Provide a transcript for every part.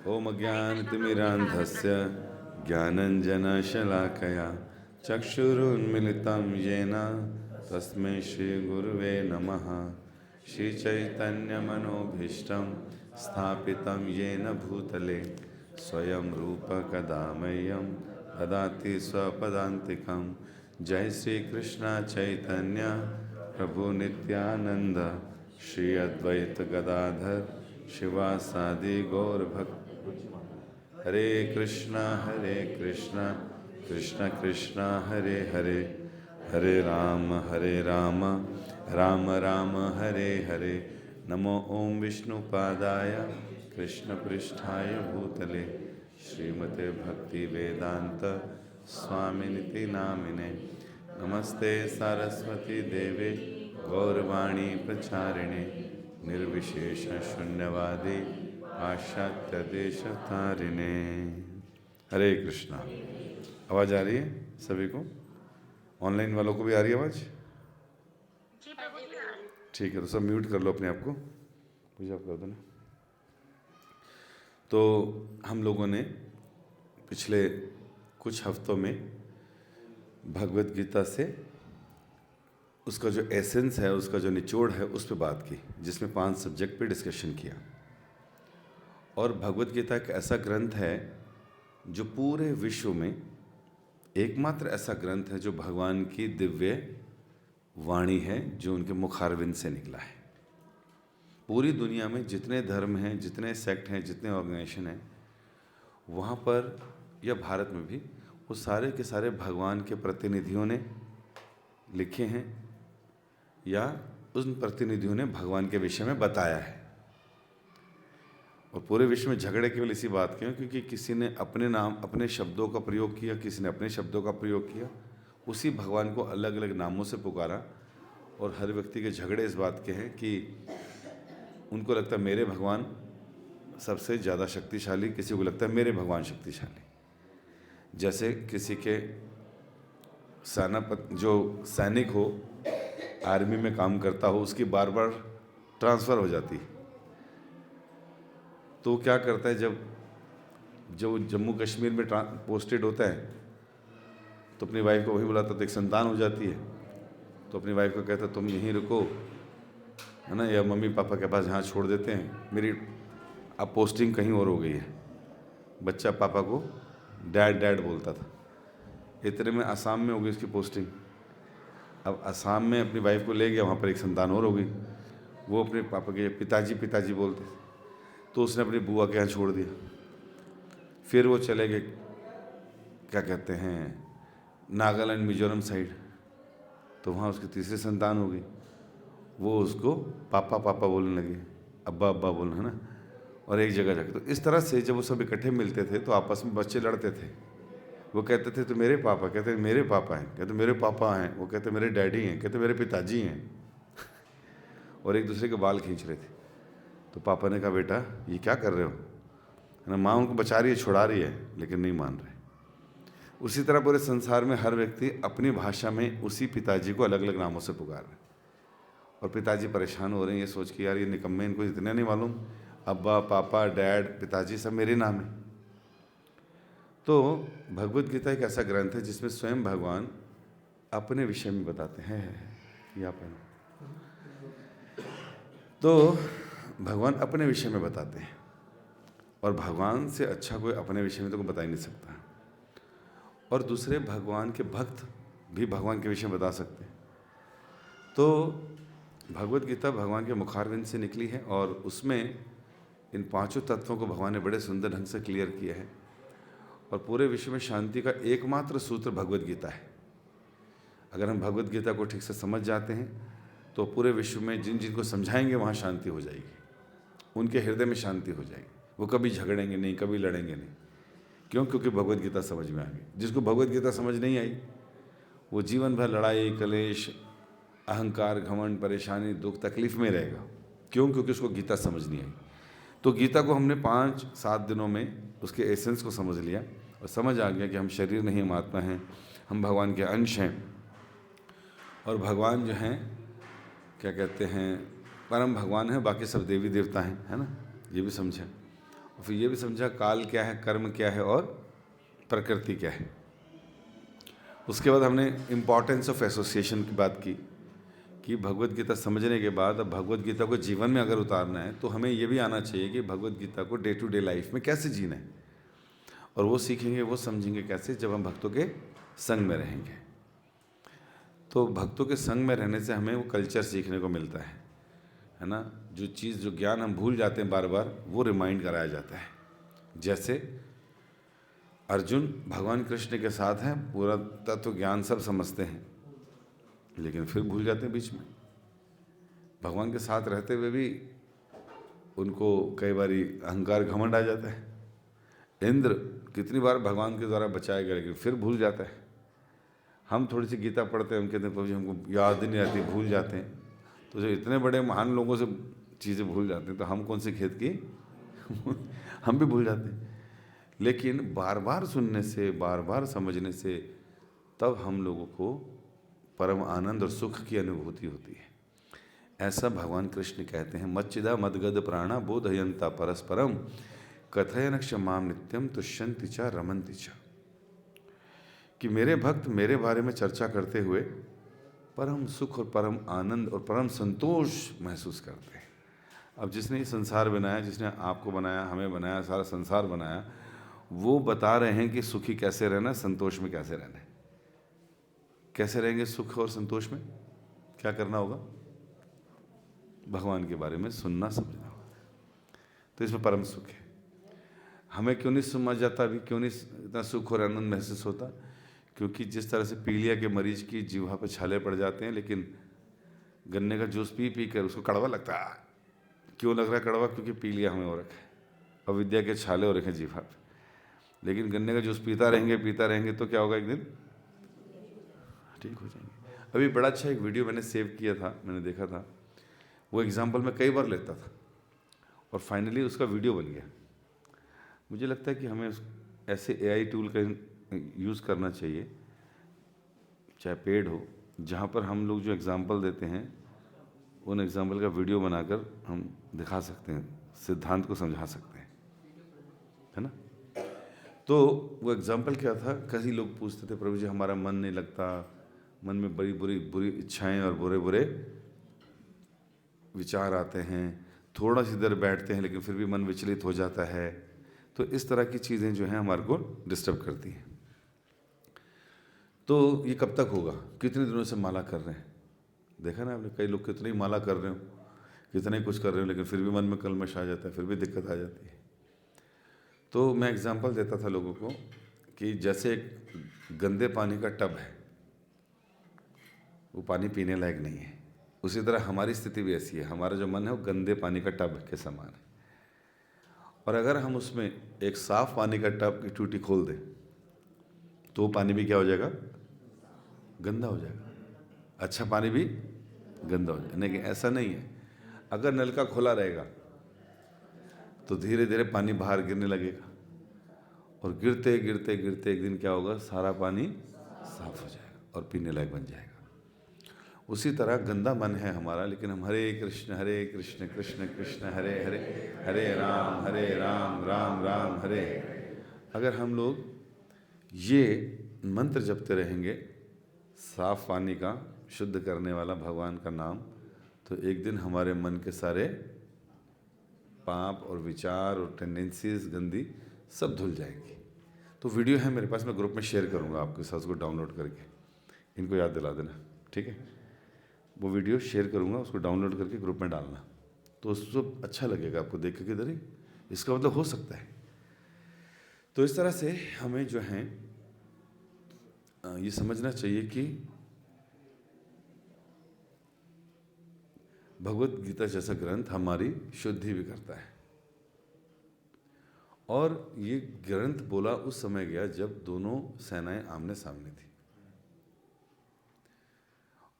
ओम अज्ञानतिमिरान्धस्य ज्ञानञ्जनशलाकया चक्षुरुन्मिलितं येन तस्मै श्रीगुरुवे नमः। श्रीचैतन्यमनोभीष्टं स्थापितं येन भूतले स्वयं रूप कदा मह्यं ददाति स्वपदान्तिकं। जय श्री कृष्ण चैतन्य प्रभु नित्यानंद श्री अद्वैत गदाधर शिवासादि गौर भक्त। हरे कृष्णा कृष्ण कृष्ण हरे हरे, हरे राम राम राम हरे हरे। नमो ओम विष्णुपादाय कृष्ण पृष्ठाय भूतले श्रीमते भक्ति वेदांत स्वामिनिति नामिने। नमस्ते सरस्वती देवे गौरवाणी प्रचारिणे निर्विशेष शून्यवादी पाश्चात्य देश तारिणे। हरे कृष्णा। आवाज़ आ रही है सभी को? ऑनलाइन वालों को भी आ रही है आवाज़? ठीक है, तो सब म्यूट कर लो अपने आप को, पूजा कर दो ना। तो हम लोगों ने पिछले कुछ हफ्तों में भगवत गीता से उसका जो एसेंस है, उसका जो निचोड़ है, उस पर बात की, जिसमें 5 सब्जेक्ट पे डिस्कशन किया। और भगवत गीता एक ऐसा ग्रंथ है जो पूरे विश्व में एकमात्र ऐसा ग्रंथ है जो भगवान की दिव्य वाणी है, जो उनके मुखारविंद से निकला है। पूरी दुनिया में जितने धर्म हैं, जितने सेक्ट हैं, जितने ऑर्गेनाइजेशन हैं, वहाँ पर या भारत में भी, वो सारे के सारे भगवान के प्रतिनिधियों ने लिखे हैं या उन प्रतिनिधियों ने भगवान के विषय में बताया है। और पूरे विश्व में झगड़े केवल इसी बात के हैं क्योंकि किसी ने अपने नाम, अपने शब्दों का प्रयोग किया, किसी ने अपने शब्दों का प्रयोग किया, उसी भगवान को अलग अलग नामों से पुकारा। और हर व्यक्ति के झगड़े इस बात के हैं कि उनको लगता है मेरे भगवान सबसे ज़्यादा शक्तिशाली, किसी को लगता है मेरे भगवान शक्तिशाली। जैसे किसी के सेनापति, जो सैनिक हो, आर्मी में काम करता हो, उसकी बार बार ट्रांसफ़र हो जाती है, तो क्या करता है, जब जम्मू कश्मीर में पोस्टेड होता है तो अपनी वाइफ को वहीं बुलाता, तो एक संतान हो जाती है। तो अपनी वाइफ को कहता तुम यहीं रुको, है ना, या मम्मी पापा के पास यहाँ छोड़ देते हैं, मेरी अब पोस्टिंग कहीं और हो गई है। बच्चा पापा को डैड डैड बोलता था, इतने में असम में हो गई उसकी पोस्टिंग। अब असम में अपनी वाइफ को ले गया, वहाँ पर एक संतान और हो गई, वो अपने पापा के पिताजी पिताजी बोलते थे, तो उसने अपनी बुआ के यहाँ छोड़ दिया। फिर वो चले गए, क्या कहते हैं, नागालैंड मिजोरम साइड, तो वहाँ उसकी तीसरी संतान हो गई, वो उसको पापा पापा बोलने लगे, अब्बा अब्बा बोलना, है ना। और एक जगह जाके, तो इस तरह से जब वो सब इकट्ठे मिलते थे तो आपस में बच्चे लड़ते थे। वो कहते थे तो मेरे पापा, कहते मेरे पापा हैं, कहते मेरे पापा हैं, वो कहते मेरे डैडी हैं, कहते मेरे पिताजी हैं। और एक दूसरे के बाल खींच रहे थे। तो पापा ने कहा बेटा ये क्या कर रहे हो, है ना। माँ उनको बचा रही है, छुड़ा रही है, लेकिन नहीं मान रहे। उसी तरह पूरे संसार में हर व्यक्ति अपनी भाषा में उसी पिताजी को अलग अलग नामों से पुकार रहे हैं। और पिताजी परेशान हो रहे हैं ये सोच के, यार ये निकम्मे, इनको इतना नहीं मालूम, अब्बा पापा डैड पिताजी सब मेरे नाम है। तो भगवत गीता एक ऐसा ग्रंथ है जिसमें स्वयं भगवान अपने विषय में बताते हैं। यहाँ पर तो भगवान अपने विषय में बताते हैं, और भगवान से अच्छा कोई अपने विषय में तो कोई बता ही नहीं सकता। और दूसरे भगवान के भक्त भी भगवान के विषय में बता सकते हैं। तो भगवत गीता भगवान के मुखारविंद से निकली है, और उसमें इन 5 तत्वों को भगवान ने बड़े सुंदर ढंग से क्लियर किया है। और पूरे विश्व में शांति का एकमात्र सूत्र भगवत गीता है। अगर हम भगवत गीता को ठीक से समझ जाते हैं तो पूरे विश्व में जिन जिनको समझाएंगे वहाँ शांति हो जाएगी, उनके हृदय में शांति हो जाएगी। वो कभी झगड़ेंगे नहीं, कभी लड़ेंगे नहीं। क्यों? क्योंकि भगवत गीता समझ में आ गई। जिसको भगवत गीता समझ नहीं आई, वो जीवन भर लड़ाई कलेश, अहंकार, घमंड, परेशानी, दुख, तकलीफ में रहेगा। क्यों? क्योंकि उसको गीता समझ नहीं आई। तो गीता को हमने 5-7 दिनों में उसके एसेंस को समझ लिया, और समझ आ गया कि हम शरीर नहीं, हम आत्मा हैं, हम भगवान के अंश हैं। और भगवान जो हैं, क्या कहते हैं, परम भगवान है, बाकी सब देवी देवता हैं, है ना, ये भी समझें। फिर ये भी समझा काल क्या है, कर्म क्या है और प्रकृति क्या है। उसके बाद हमने इम्पॉर्टेंस ऑफ एसोसिएशन की बात की कि भगवत गीता समझने के बाद अब भगवत गीता को जीवन में अगर उतारना है तो हमें ये भी आना चाहिए कि भगवत गीता को डे टू डे लाइफ में कैसे जीना है, और वो सीखेंगे, वो समझेंगे कैसे, जब हम भक्तों के संग में रहेंगे। तो भक्तों के संग में रहने से हमें वो कल्चर सीखने को मिलता है ना। जो चीज़, जो ज्ञान हम भूल जाते हैं बार बार, वो रिमाइंड कराया जाता है। जैसे अर्जुन भगवान कृष्ण के साथ हैं, पूरा तत्व ज्ञान सब समझते हैं, लेकिन फिर भूल जाते हैं बीच में। भगवान के साथ रहते हुए भी उनको कई बारी अहंकार घमंड आ जाता है। इंद्र कितनी बार भगवान के द्वारा बचाया गया, लेकिन फिर भूल जाता है। हम थोड़ी सी गीता पढ़ते हैं, हम कहते हैं प्रभु जी हमको याद नहीं आती, भूल जाते हैं। तो जो इतने बड़े महान लोगों से चीज़ें भूल जाते हैं, तो हम कौन से खेत की हम भी भूल जाते हैं। लेकिन बार बार सुनने से, बार बार समझने से, तब हम लोगों को परम आनंद और सुख की अनुभूति होती है। ऐसा भगवान कृष्ण कहते हैं, मच्चिदा मदगद प्राणा बोधयंता परस्परम कथयन क्षमाम नित्यम तुष्यंति च रमन्ति च, कि मेरे भक्त मेरे बारे में चर्चा करते हुए परम सुख और परम आनंद और परम संतोष महसूस करते हैं। अब जिसने ये संसार बनाया, जिसने आपको बनाया, हमें बनाया, सारा संसार बनाया, वो बता रहे हैं कि सुखी कैसे रहना, संतोष में कैसे रहना है। कैसे रहेंगे सुख और संतोष में? क्या करना होगा? भगवान के बारे में सुनना, समझना होगा। तो इसमें परम सुख है। हमें क्यों नहीं समझ जाता अभी, क्यों नहीं इतना सुख और आनंद महसूस होता? क्योंकि जिस तरह से पीलिया के मरीज की जीवा पर छाले पड़ जाते हैं, लेकिन गन्ने का जूस पी पी कर उसको कड़वा लगता है। क्यों लग रहा है कड़वा? क्योंकि पीलिया हमें हो रखा है, अविद्या के छाले हो रखे हैं जीवा पे। लेकिन गन्ने का जूस पीता रहेंगे तो क्या होगा, एक दिन ठीक हो जाएंगे। अभी बड़ा अच्छा एक वीडियो मैंने सेव किया था, मैंने देखा था, वो एग्जाम्पल मैं कई बार लेता था और फाइनली उसका वीडियो बन गया। मुझे लगता है कि हमें ऐसे AI टूल का यूज़ करना चाहिए, चाहे पेड हो, जहाँ पर हम लोग जो एग्जाम्पल देते हैं उन एग्जाम्पल का वीडियो बनाकर हम दिखा सकते हैं, सिद्धांत को समझा सकते हैं, है ना। तो वो एग्जाम्पल क्या था, कई लोग पूछते थे प्रभु जी हमारा मन नहीं लगता, मन में बड़ी बुरी इच्छाएं और बुरे बुरे विचार आते हैं, थोड़ा सी देर बैठते हैं लेकिन फिर भी मन विचलित हो जाता है। तो इस तरह की चीज़ें जो हैं हमारे को डिस्टर्ब करती हैं। तो ये कब तक होगा? कितने दिनों से माला कर रहे हैं, देखा ना आपने, कई लोग कितनी माला कर रहे हो, कितने कुछ कर रहे हो, लेकिन फिर भी मन में कलमश आ जाता है, फिर भी दिक्कत आ जाती है। तो मैं एग्जांपल देता था लोगों को कि जैसे एक गंदे पानी का टब है, वो पानी पीने लायक नहीं है, उसी तरह हमारी स्थिति भी ऐसी है। हमारा जो मन है वो गंदे पानी का टब के समान है, और अगर हम उसमें एक साफ पानी का टब की टूटी खोल दें तो पानी भी क्या हो जाएगा? गंदा हो जाएगा। अच्छा पानी भी गंदा हो जाएगा। लेकिन ऐसा नहीं है, अगर नल का खुला रहेगा तो धीरे धीरे पानी बाहर गिरने लगेगा, और गिरते गिरते गिरते एक दिन क्या होगा, सारा पानी साफ हो जाएगा और पीने लायक बन जाएगा। उसी तरह गंदा मन है हमारा, लेकिन हम हरे कृष्ण कृष्ण कृष्ण हरे हरे, हरे राम राम राम हरे। अगर हम लोग ये मंत्र जपते रहेंगे, साफ पानी का, शुद्ध करने वाला भगवान का नाम, तो एक दिन हमारे मन के सारे पाप और विचार और टेंडेंसीज गंदी सब धुल जाएंगी। तो वीडियो है मेरे पास, मैं ग्रुप में शेयर करूंगा आपके साथ, उसको डाउनलोड करके इनको याद दिला देना, ठीक है। वो वीडियो शेयर करूंगा, उसको डाउनलोड करके ग्रुप में डालना, तो उसको अच्छा लगेगा आपको देख के, किधर ही इसका मतलब हो सकता है। तो इस तरह से हमें जो है ये समझना चाहिए कि भगवत गीता जैसा ग्रंथ हमारी शुद्धि भी करता है। और ये ग्रंथ बोला उस समय गया जब दोनों सेनाएं आमने सामने थी,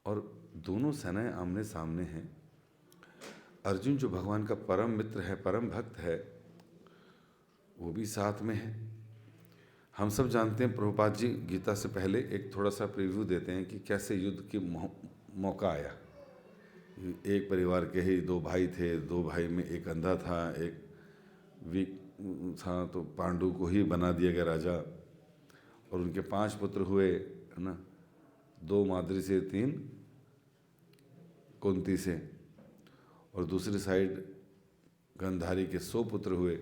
और दोनों सेनाएं आमने सामने हैं। अर्जुन जो भगवान का परम मित्र है, परम भक्त है, वो भी साथ में है। हम सब जानते हैं, प्रभुपाद जी गीता से पहले एक थोड़ा सा प्रीव्यू देते हैं कि कैसे युद्ध की मौका आया। एक परिवार के ही दो भाई थे, दो भाई में एक अंधा था, एक था तो पांडु को ही बना दिया गया राजा, और उनके 5 पुत्र हुए, है ना, 2 माद्री से, 3 कुंती से, और दूसरी साइड गांधारी के 100 पुत्र हुए।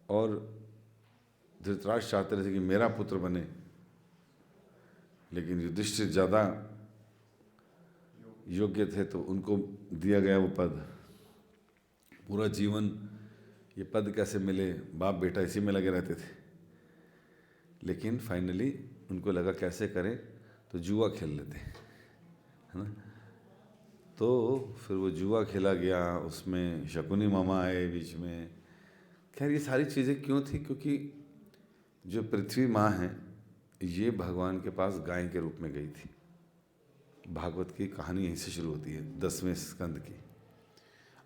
और धृतराष्ट्र चाहते थे कि मेरा पुत्र बने, लेकिन युधिष्ठिर ज़्यादा योग्य थे तो उनको दिया गया वो पद। पूरा जीवन ये पद कैसे मिले, बाप बेटा इसी में लगे रहते थे। लेकिन फाइनली उनको लगा कैसे करें, तो जुआ खेल लेते, है ना। तो फिर वो जुआ खेला गया, उसमें शकुनी मामा आए बीच में। खैर ये सारी चीज़ें क्यों थी, क्योंकि जो पृथ्वी माँ हैं ये भगवान के पास गाय के रूप में गई थी। भागवत की कहानी यहीं से शुरू होती है, 10वें स्कंद की।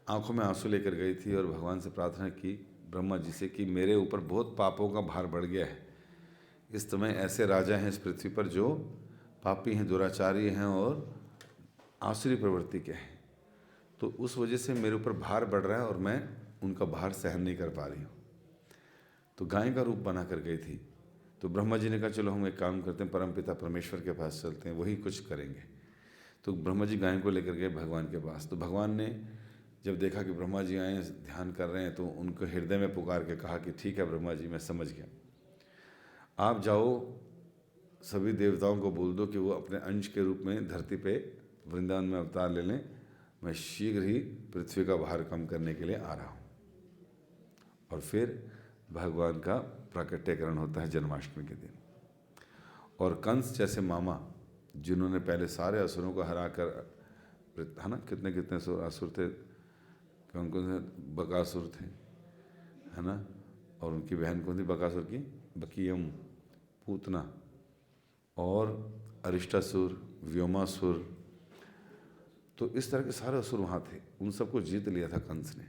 आंखों में आंसू लेकर गई थी और भगवान से प्रार्थना की, ब्रह्मा जी से, कि मेरे ऊपर बहुत पापों का भार बढ़ गया है। इस समय ऐसे राजा हैं इस पृथ्वी पर जो पापी हैं, दुराचारी हैं और आसुरी प्रवृत्ति के हैं। तो उस वजह से मेरे ऊपर भार बढ़ रहा है और मैं उनका भार सहन नहीं कर पा रही हूँ। तो गाय का रूप बना कर गई थी। तो ब्रह्मा जी ने कहा चलो हम एक काम करते हैं, परमपिता परमेश्वर के पास चलते हैं, वही कुछ करेंगे। तो ब्रह्मा जी गाय को लेकर गए भगवान के पास। तो भगवान ने जब देखा कि ब्रह्मा जी आए ध्यान कर रहे हैं, तो उनको हृदय में पुकार के कहा कि ठीक है ब्रह्मा जी, मैं समझ गया, आप जाओ सभी देवताओं को बोल दो कि वो अपने अंश के रूप में धरती पे वृंदावन में अवतार ले लें, मैं शीघ्र ही पृथ्वी का भार कम करने के लिए आ रहा हूँ। और फिर भगवान का प्राकट्यकरण होता है जन्माष्टमी के दिन। और कंस जैसे मामा, जिन्होंने पहले सारे असुरों को हरा कर, है ना, कितने कितने असुर थे, कौन कौन से, बकासुर थे, है ना, और उनकी बहन कौन थी बकासुर की, बकीयम, पूतना, और अरिष्टासुर, व्योमासुर। तो इस तरह के सारे असुर वहाँ थे, उन सबको जीत लिया था कंस ने।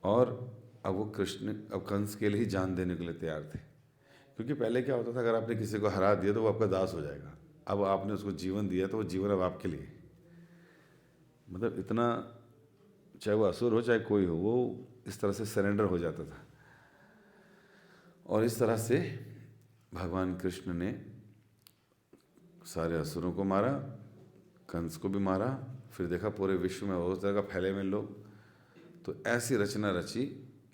और अब वो कृष्ण, अब कंस के लिए ही जान देने के लिए तैयार थे। क्योंकि पहले क्या होता था, अगर आपने किसी को हरा दिया तो वो आपका दास हो जाएगा। अब आपने उसको जीवन दिया तो वो जीवन अब आपके लिए, मतलब इतना, चाहे वो असुर हो चाहे कोई हो, वो इस तरह से सरेंडर हो जाता था। और इस तरह से भगवान कृष्ण ने सारे असुरों को मारा, कंस को भी मारा। फिर देखा पूरे विश्व में बहुत तरह का फैले में लोग, तो ऐसी रचना रची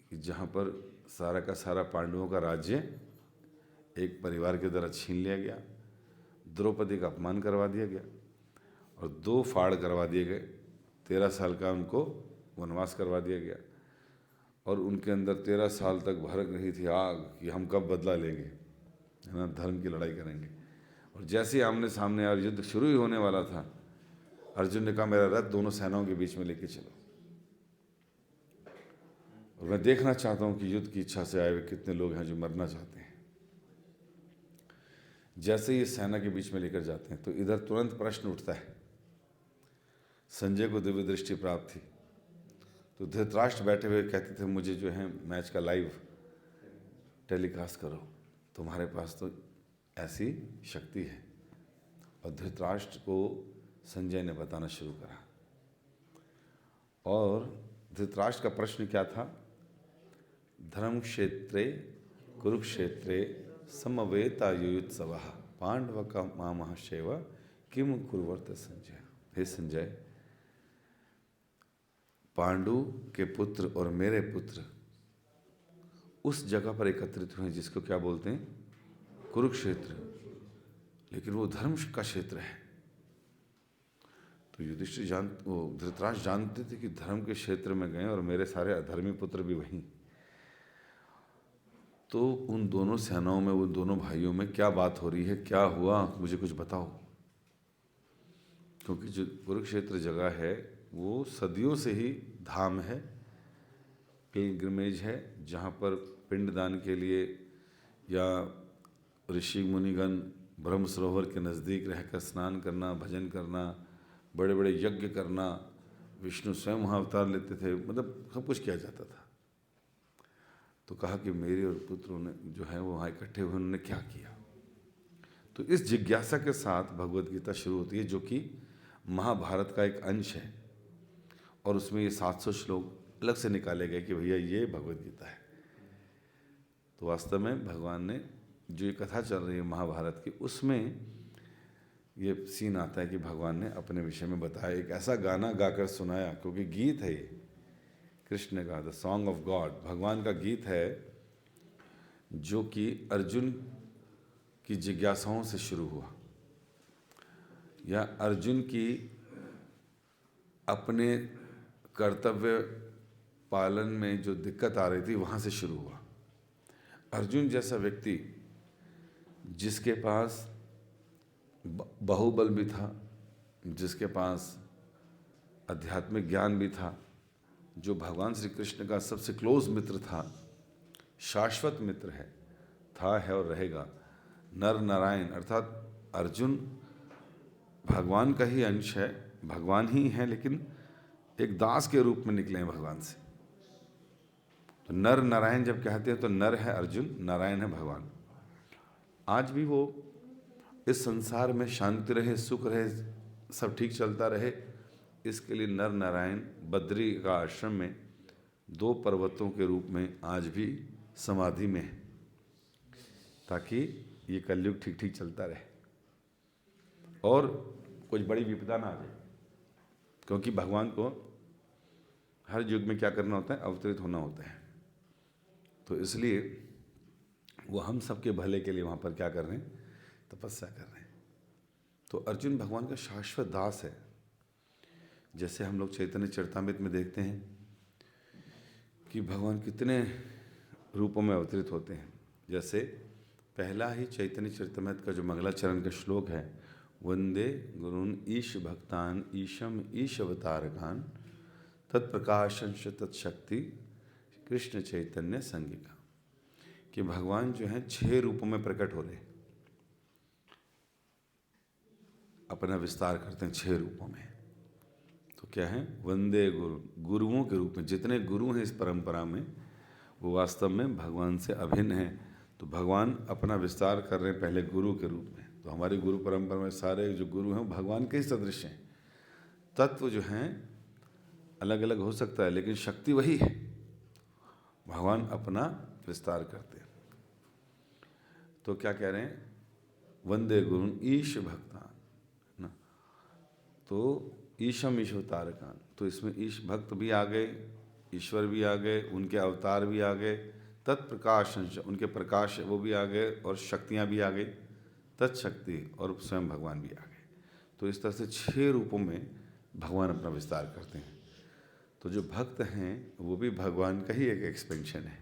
कि जहाँ पर सारा का सारा पांडवों का राज्य एक परिवार के द्वारा छीन लिया गया, द्रौपदी का अपमान करवा दिया गया और 2 फाड़ करवा दिए गए, 13 साल का उनको वनवास करवा दिया गया। और उनके अंदर 13 साल तक भड़क रही थी आग कि हम कब बदला लेंगे, है ना, धर्म की लड़ाई करेंगे। और जैसे ही आमने सामने और युद्ध शुरू ही होने वाला था, अर्जुन ने कहा मेरा रथ दोनों सेनाओं के बीच में लेके चलो, और मैं देखना चाहता हूँ कि युद्ध की इच्छा से आए हुए कितने लोग हैं जो मरना चाहते हैं। जैसे ही सेना के बीच में लेकर जाते हैं तो इधर तुरंत प्रश्न उठता है। संजय को दिव्य दृष्टि प्राप्त थी, तो धृतराष्ट्र बैठे हुए कहते थे मुझे जो है मैच का लाइव टेलीकास्ट करो, तुम्हारे पास तो ऐसी शक्ति है। और धृतराष्ट्र को संजय ने बताना शुरू करा। और धृतराष्ट्र का प्रश्न क्या था, धर्म क्षेत्रे कुरुक्षेत्रे समवेतायुत्सवः पांडवका महाशैव किम कुर्वत संजय। हे संजय, पांडु के पुत्र और मेरे पुत्र उस जगह पर एकत्रित हुए जिसको क्या बोलते हैं, कुरुक्षेत्र, लेकिन वो धर्म का क्षेत्र है। तो युधिष्ठिर वो धृतराष्ट्र जानते थे कि धर्म के क्षेत्र में गए और मेरे सारे अधर्मी पुत्र भी वहीं। तो उन दोनों सेनाओं में, उन दोनों भाइयों में क्या बात हो रही है, क्या हुआ, मुझे कुछ बताओ। क्योंकि जो कुरुक्षेत्र जगह है वो सदियों से ही धाम है, पिलग्रिमेज है, जहाँ पर पिंडदान के लिए या ऋषि मुनिगण ब्रह्म सरोवर के नज़दीक रहकर स्नान करना, भजन करना, बड़े बड़े यज्ञ करना, विष्णु स्वयं वहाँ अवतार लेते थे, मतलब सब कुछ किया जाता था। तो कहा कि मेरे और पुत्रों ने जो है वो वहाँ इकट्ठे हुए, उन्होंने क्या किया। तो इस जिज्ञासा के साथ भगवत गीता शुरू होती है, जो कि महाभारत का एक अंश है। और उसमें ये 700 श्लोक अलग से निकाले गए कि भैया ये भगवद गीता है। तो वास्तव में भगवान ने जो ये कथा चल रही है महाभारत की, उसमें ये सीन आता है कि भगवान ने अपने विषय में बताया, एक ऐसा गाना गाकर सुनाया, क्योंकि गीत है ये कृष्ण का, द सॉन्ग ऑफ गॉड, भगवान का गीत है, जो कि अर्जुन की जिज्ञासाओं से शुरू हुआ, या अर्जुन की अपने कर्तव्य पालन में जो दिक्कत आ रही थी वहाँ से शुरू हुआ। अर्जुन जैसा व्यक्ति जिसके पास बाहुबल भी था, जिसके पास आध्यात्मिक ज्ञान भी था, जो भगवान श्री कृष्ण का सबसे क्लोज मित्र था, शाश्वत मित्र है, था, है और रहेगा, नर नारायण, अर्थात अर्जुन भगवान का ही अंश है, भगवान ही है, लेकिन एक दास के रूप में निकले हैं भगवान से। तो नर नारायण जब कहते हैं तो नर है अर्जुन, नारायण है भगवान। आज भी वो इस संसार में शांति रहे, सुख रहे, सब ठीक चलता रहे, इसके लिए नर नारायण बद्री का आश्रम में 2 पर्वतों के रूप में आज भी समाधि में है, ताकि ये कलयुग ठीक ठीक चलता रहे और कुछ बड़ी विपदा ना आ जाए। क्योंकि भगवान को हर युग में क्या करना होता है, अवतरित होना होता है। तो इसलिए वो हम सबके भले के लिए वहाँ पर क्या कर रहे हैं, तपस्या कर रहे हैं। तो अर्जुन भगवान का शाश्वत दास है। जैसे हम लोग चैतन्य चरितामृत में देखते हैं कि भगवान कितने रूपों में अवतरित होते हैं। जैसे पहला ही चैतन्य चरितामृत का जो मंगलाचरण का श्लोक है, वंदे गुरुन ईश भक्तान ईशम ईश अवतारकान तत्प्रकाशंश तत्शक्ति कृष्ण चैतन्य संगिका, कि भगवान जो हैं 6 रूपों में प्रकट हो रहे हैं, अपना विस्तार करते हैं 6 रूपों में। तो क्या है, वंदे गुरु, गुरुओं के रूप में। जितने गुरु हैं इस परंपरा में वो वास्तव में भगवान से अभिन्न हैं। तो भगवान अपना विस्तार कर रहे हैं पहले गुरु के रूप में। तो हमारी गुरु परंपरा में सारे जो गुरु हैं वो भगवान के ही सदृश हैं। तत्व जो हैं अलग अलग हो सकता है, लेकिन शक्ति वही है। भगवान अपना विस्तार करते हैं। तो क्या कह रहे हैं, वंदे गुरुन ईश भक्तान ना, तो ईशम ईश अवतारकान, तो इसमें ईश भक्त भी आ गए, ईश्वर भी आ गए, उनके अवतार भी आ गए, तत्प्रकाश, उनके प्रकाश वो भी आ गए, और शक्तियाँ भी आ गई, तत्शक्ति, और स्वयं भगवान भी आ गए। तो इस तरह से 6 रूपों में भगवान अपना विस्तार करते हैं। तो जो भक्त हैं वो भी भगवान का ही एक एक्सपेंशन है।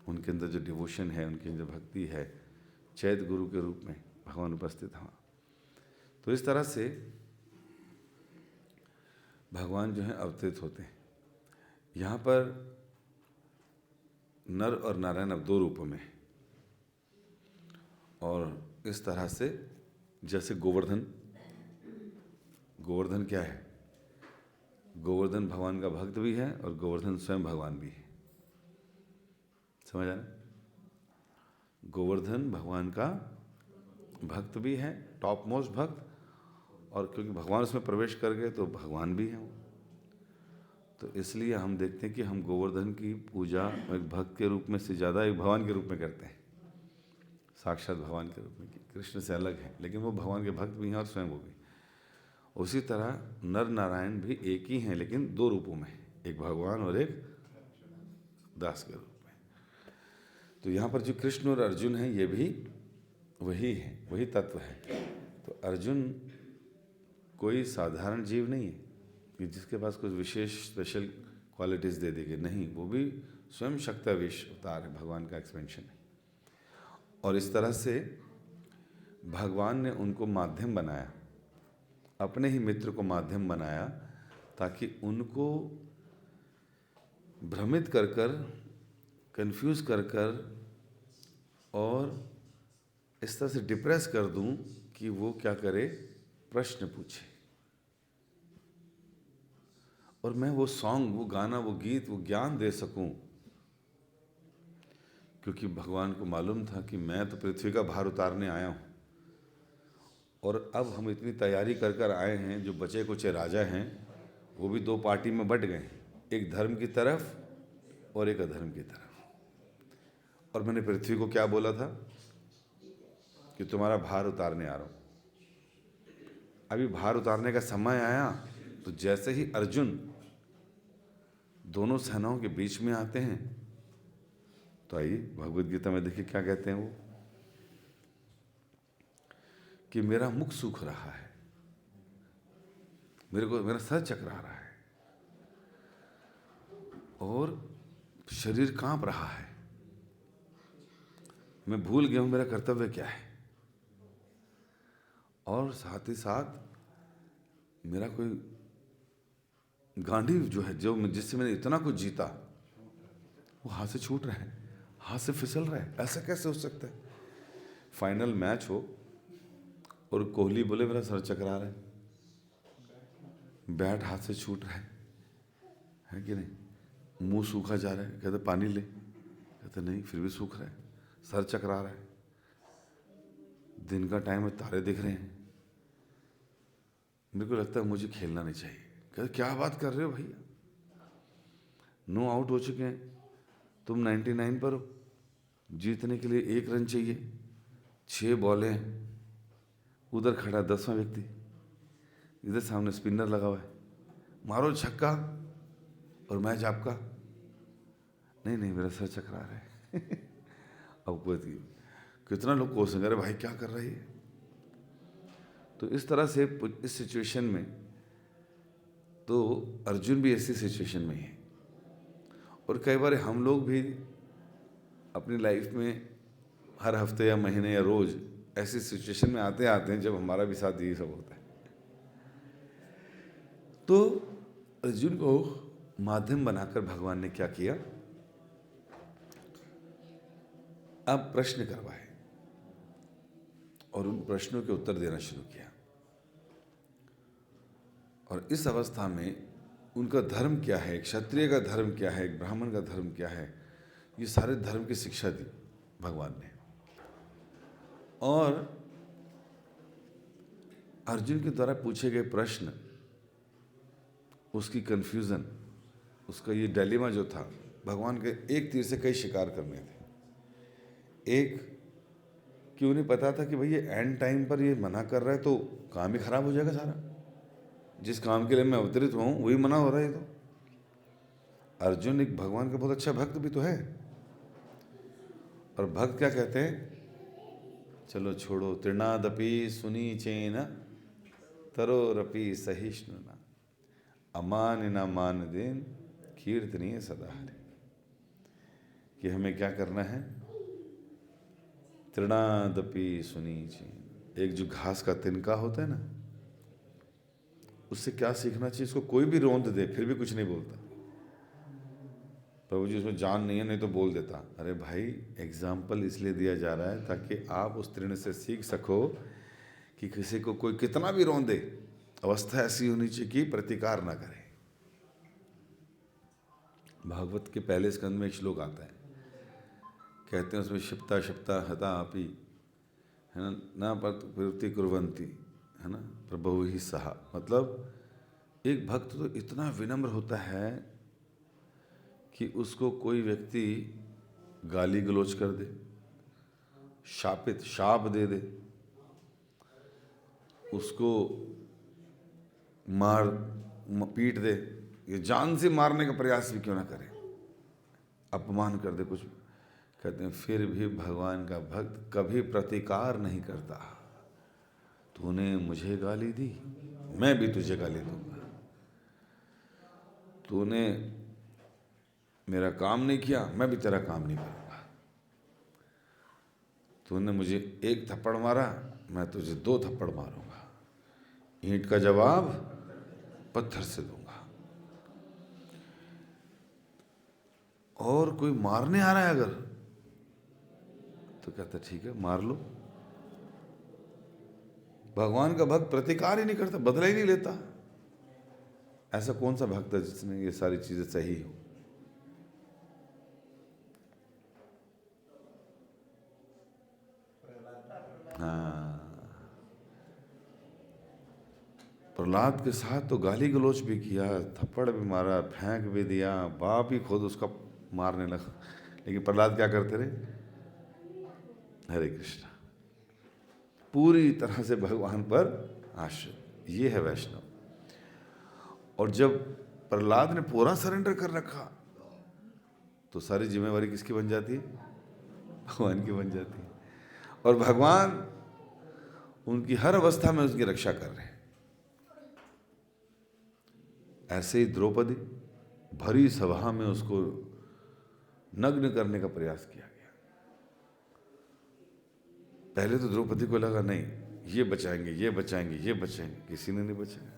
उनके अंदर जो डिवोशन है, उनकी जो भक्ति है, चैत गुरु के रूप में भगवान उपस्थित हुआ। तो इस तरह से भगवान जो है अवतरित होते हैं। यहाँ पर नर और नारायण अब 2 रूपों में, और इस तरह से जैसे गोवर्धन, गोवर्धन क्या है, गोवर्धन भगवान का भक्त भी है और गोवर्धन स्वयं भगवान भी है। समझ आ रहा है? गोवर्धन भगवान का भक्त भी है, टॉप मोस्ट भक्त, और क्योंकि भगवान उसमें प्रवेश कर गए तो भगवान भी हैं वो। तो इसलिए हम देखते हैं कि हम गोवर्धन की पूजा एक भक्त के रूप में से ज़्यादा एक भगवान के रूप में करते हैं, साक्षात भगवान के रूप में, कि कृष्ण से अलग है, लेकिन वो भगवान के भक्त भी हैं और स्वयं वो भी। उसी तरह नर नारायण भी एक ही हैं, लेकिन 2 रूपों में, एक भगवान और एक दास के रूप में। तो यहाँ पर जो कृष्ण और अर्जुन हैं ये भी वही है, वही तत्व है। तो अर्जुन कोई साधारण जीव नहीं है कि जिसके पास कुछ विशेष स्पेशल क्वालिटीज़ दे देंगे, नहीं, वो भी स्वयं शक्तिविश अवतार है, भगवान का एक्सपेंशन है। और इस तरह से भगवान ने उनको माध्यम बनाया, अपने ही मित्र को माध्यम बनाया, ताकि उनको भ्रमित कर कर, कंफ्यूज कर कर, और इस तरह से डिप्रेस कर दूं कि वो क्या करे, प्रश्न पूछे, और मैं वो सॉन्ग, वो गाना, वो गीत, वो ज्ञान दे सकूं। क्योंकि भगवान को मालूम था कि मैं तो पृथ्वी का भार उतारने आया हूं, और अब हम इतनी तैयारी कर कर आए हैं, जो बचे कुचे राजा हैं वो भी 2 पार्टी में बट गए हैं। एक धर्म की तरफ और एक अधर्म की तरफ। और मैंने पृथ्वी को क्या बोला था कि तुम्हारा भार उतारने आ रहा हूँ। अभी भार उतारने का समय आया तो जैसे ही अर्जुन दोनों सेनाओं के बीच में आते हैं तो आइए भगवद गीता में देखिए क्या कहते हैं वो, कि मेरा मुख सूख रहा है, मेरा सर चकरा रहा है और शरीर कांप रहा है, मैं भूल गया हूं मेरा कर्तव्य क्या है, और साथ ही साथ मेरा कोई गांडीव जो है, जो जिससे मैंने इतना कुछ जीता, वो हाथ से छूट रहा है, हाथ से फिसल रहा है। ऐसा कैसे हो सकता है? फाइनल मैच हो और कोहली बोले मेरा सर चकरा रहा है, बैट हाथ से छूट रहा है कि नहीं? मुंह सूखा जा रहा है, कहते पानी ले, कहते नहीं फिर भी सूख रहा है, सर चकरा रहा है, दिन का टाइम है, तारे दिख रहे हैं, मेरे को लगता है मुझे खेलना नहीं चाहिए। कहते क्या बात कर रहे हो भैया, 9 आउट हो चुके हैं, तुम 99 पर हो, जीतने के लिए 1 रन चाहिए, 6 बॉलें हैं, उधर खड़ा 10वां व्यक्ति, इधर सामने स्पिनर लगा हुआ है, मारो छक्का और मैच आपका। नहीं नहीं मेरा सर चकरा रहा है अब कितना लोग कोसेंगे, अरे भाई क्या कर रही है? तो इस तरह से इस सिचुएशन में तो अर्जुन भी ऐसी सिचुएशन में है। और कई बार हम लोग भी अपनी लाइफ में हर हफ्ते या महीने या रोज ऐसी सिचुएशन में आते हैं जब हमारा भी साथ यही सब होता है। तो अर्जुन को माध्यम बनाकर भगवान ने क्या किया, अब प्रश्न करवाए और उन प्रश्नों के उत्तर देना शुरू किया। और इस अवस्था में उनका धर्म क्या है, एक क्षत्रिय का धर्म क्या है, एक ब्राह्मण का धर्म क्या है, ये सारे धर्म की शिक्षा दी भगवान ने। और अर्जुन के द्वारा पूछे गए प्रश्न, उसकी कंफ्यूजन, उसका ये डिलेमा जो था, भगवान के एक तीर से कई शिकार करने थे। एक कि उन्हें पता था कि भाई ये एंड टाइम पर ये मना कर रहा है तो काम ही खराब हो जाएगा सारा, जिस काम के लिए मैं अवतरित हुआ हूँ वही मना हो रहा है। तो अर्जुन एक भगवान का बहुत अच्छा भक्त भी तो है, और भक्त क्या कहते हैं, चलो छोड़ो, तृणादपि सुनी चेन तरोरपि सहिष्णुना अमानिना मान देन कीर्तनीय सदा हरि। कि हमें क्या करना है, तृणादपि सुनी चेन, एक जो घास का तिनका होता है ना, उससे क्या सीखना चाहिए, इसको कोई भी रौंद दे फिर भी कुछ नहीं बोलता। प्रभु जी उसमें जान नहीं है, नहीं तो बोल देता। अरे भाई एग्जाम्पल इसलिए दिया जा रहा है ताकि आप उस तृण से सीख सको कि किसी को कोई कितना भी रौंदे, अवस्था ऐसी होनी चाहिए कि प्रतिकार ना करे। भागवत के पहले स्कंद में एक श्लोक आता है, कहते हैं उसमें क्षिप्ता क्षिप्ता हता अपि, है ना, ना प्रवृत्ति कुर्वन्ति, है ना, प्रभु ही सहा। मतलब एक भक्त तो इतना विनम्र होता है कि उसको कोई व्यक्ति गाली गलौज कर दे, शाप दे दे, उसको पीट दे, ये जान से मारने का प्रयास भी क्यों ना करे, अपमान कर दे कुछ, कहते हैं फिर भी भगवान का भक्त कभी प्रतिकार नहीं करता। तूने मुझे गाली दी, मैं भी तुझे गाली दूंगा। तूने मेरा काम नहीं किया, मैं भी तेरा काम नहीं करूंगा। तूने मुझे 1 थप्पड़ मारा, मैं तुझे 2 थप्पड़ मारूंगा। ईंट का जवाब पत्थर से दूंगा। और कोई मारने आ रहा है अगर, तो कहता ठीक है मार लो। भगवान का भक्त प्रतिकार ही नहीं करता, बदला ही नहीं लेता। ऐसा कौन सा भक्त है जिसने ये सारी चीजें सही हो? हाँ, प्रहलाद के साथ तो गाली गलौच भी किया, थप्पड़ भी मारा, फेंक भी दिया, बाप ही खुद उसका मारने लगा, लेकिन प्रहलाद क्या करते रहे? हरे कृष्णा, पूरी तरह से भगवान पर आश्रित। ये है वैष्णव। और जब प्रहलाद ने पूरा सरेंडर कर रखा तो सारी जिम्मेवारी किसकी बन जाती है? भगवान की बन जाती है। और भगवान उनकी हर अवस्था में उसकी रक्षा कर रहे हैं। ऐसे ही द्रौपदी, भरी सभा में उसको नग्न करने का प्रयास किया गया। पहले तो द्रौपदी को लगा नहीं ये बचाएंगे, ये बचाएंगे, ये बचाएंगे, किसी ने नहीं बचाया।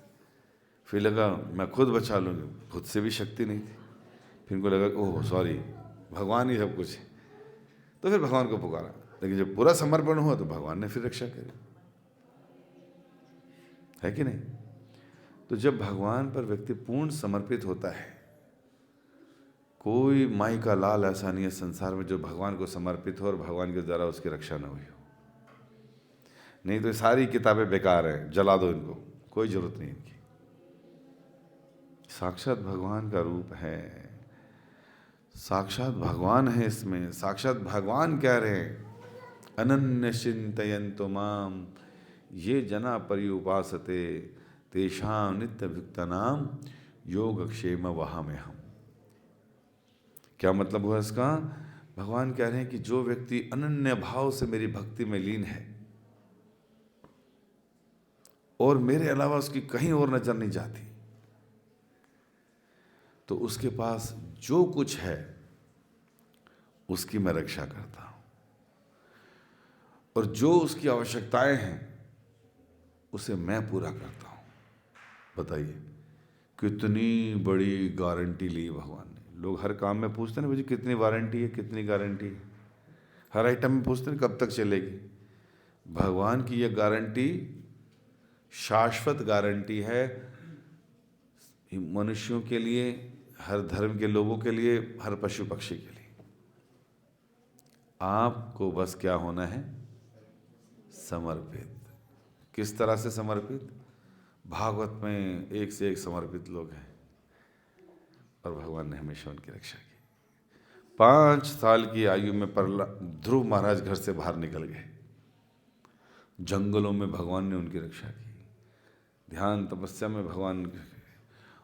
फिर लगा मैं खुद बचा लूंगी, खुद से भी शक्ति नहीं थी। फिर इनको लगा ओह सॉरी, भगवान ही सब कुछ है, तो फिर भगवान को पुकारा। लेकिन जब पूरा समर्पण हुआ तो भगवान ने फिर रक्षा करी, है कि नहीं? तो जब भगवान पर व्यक्ति पूर्ण समर्पित होता है, कोई माई का लाल ऐसा नहीं है संसार में जो भगवान को समर्पित हो और भगवान के द्वारा उसकी रक्षा न हुई हो। नहीं तो सारी किताबें बेकार हैं, जला दो इनको, कोई जरूरत नहीं इनकी। साक्षात भगवान का रूप है, साक्षात भगवान है इसमें। साक्षात भगवान कह रहे हैं अनन्य चिंतयन्तो माम ये जना पर्युपासते तेषां नित्यभुक्तानां योगक्षेम वहाम्यहम्। क्या मतलब हुआ इसका? भगवान कह रहे हैं कि जो व्यक्ति अनन्य भाव से मेरी भक्ति में लीन है और मेरे अलावा उसकी कहीं और नजर नहीं जाती, तो उसके पास जो कुछ है उसकी मैं रक्षा करता हूं, और जो उसकी आवश्यकताएं हैं उसे मैं पूरा करता हूं। बताइए कितनी बड़ी गारंटी ली भगवान ने। लोग हर काम में पूछते हैं ना मुझे कितनी वारंटी है, कितनी गारंटी है, हर आइटम में पूछते हैं कब तक चलेगी। भगवान की यह गारंटी शाश्वत गारंटी है, मनुष्यों के लिए, हर धर्म के लोगों के लिए, हर पशु पक्षी के लिए। आपको बस क्या होना है? समर्पित। किस तरह से समर्पित? भागवत में एक से एक समर्पित लोग हैं और भगवान ने हमेशा उनकी रक्षा की। 5 साल की आयु में ध्रुव महाराज घर से बाहर निकल गए, जंगलों में भगवान ने उनकी रक्षा की। ध्यान तपस्या में भगवान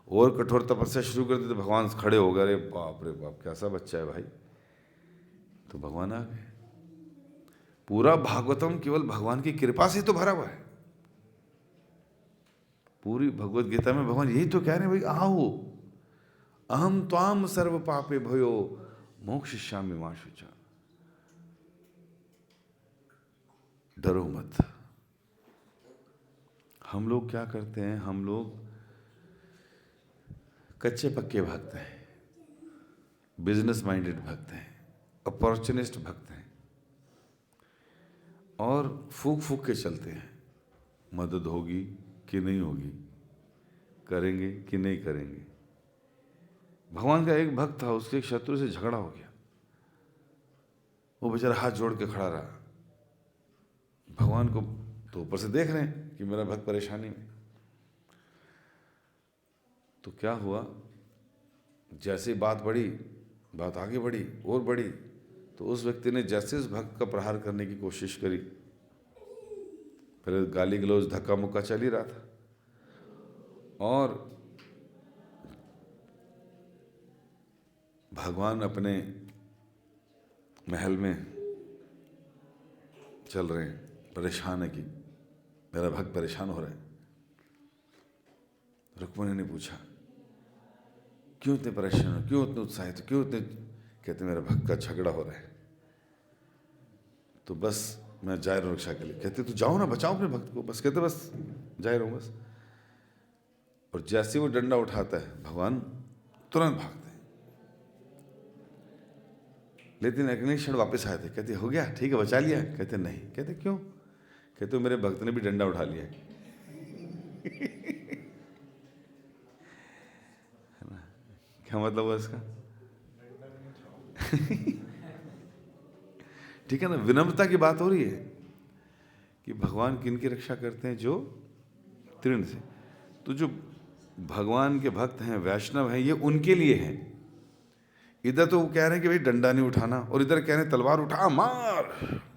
और कठोर तपस्या शुरू कर दी तो भगवान खड़े हो गए, अरे बाप रे बाप कैसा बच्चा है भाई, तो भगवान आ गए। पूरा भागवतम केवल भगवान की कृपा से तो भरा हुआ है। पूरी भगवत गीता में भगवान यही तो कह रहे हैं, भाई आओ अहम त्वाम सर्व पापे भयो मोक्षयिष्यामि मा शुचा। डरो मत। हम लोग क्या करते हैं? हम लोग कच्चे पक्के भक्त हैं, बिजनेस माइंडेड भक्त हैं, अपॉर्चुनिस्ट भक्त हैं, और फूक फूक के चलते हैं। मदद होगी कि नहीं होगी, करेंगे कि नहीं करेंगे। भगवान का एक भक्त था, उसके एक शत्रु से झगड़ा हो गया, वो बेचारा हाथ जोड़ के खड़ा रहा। भगवान को तो ऊपर से देख रहे हैं कि मेरा भक्त परेशानी में। तो क्या हुआ, जैसे बात बढ़ी, बात आगे बढ़ी और बढ़ी, तो उस व्यक्ति ने जैसे उस भक्त का प्रहार करने की कोशिश करी, पहले गाली गलौज धक्का मुक्का चल ही रहा था, और भगवान अपने महल में चल रहे हैं, परेशान है कि मेरा भक्त परेशान हो रहा है। रुक्मिणी ने पूछा क्यों इतने परेशान हो, क्यों इतने उत्साहित हो, क्यों इतने? कहते मेरा भक्त का झगड़ा हो रहा है, तो बस मैं जा रहा हूँ रक्षा के लिए। कहते तो जाओ ना, बचाओ अपने भक्त को। बस कहते बस जा रहा हूँ बस। और जैसे वो डंडा उठाता है भगवान तुरंत भागते हैं। लेकिन अगले क्षण वापस आए थे, कहते हो गया ठीक है, बचा लिया? कहते नहीं। कहते क्यों? कहते मेरे भक्त ने भी डंडा उठा लिया है। ना? क्या मतलब हुआ इसका? ठीक है ना, विनम्रता की बात हो रही है कि भगवान किन की रक्षा करते हैं? जो तृण से। तो जो भगवान के भक्त हैं, वैष्णव हैं, ये उनके लिए हैं। इधर तो वो कह रहे हैं कि भाई डंडा नहीं उठाना, और इधर कह रहे हैं तलवार उठा, मार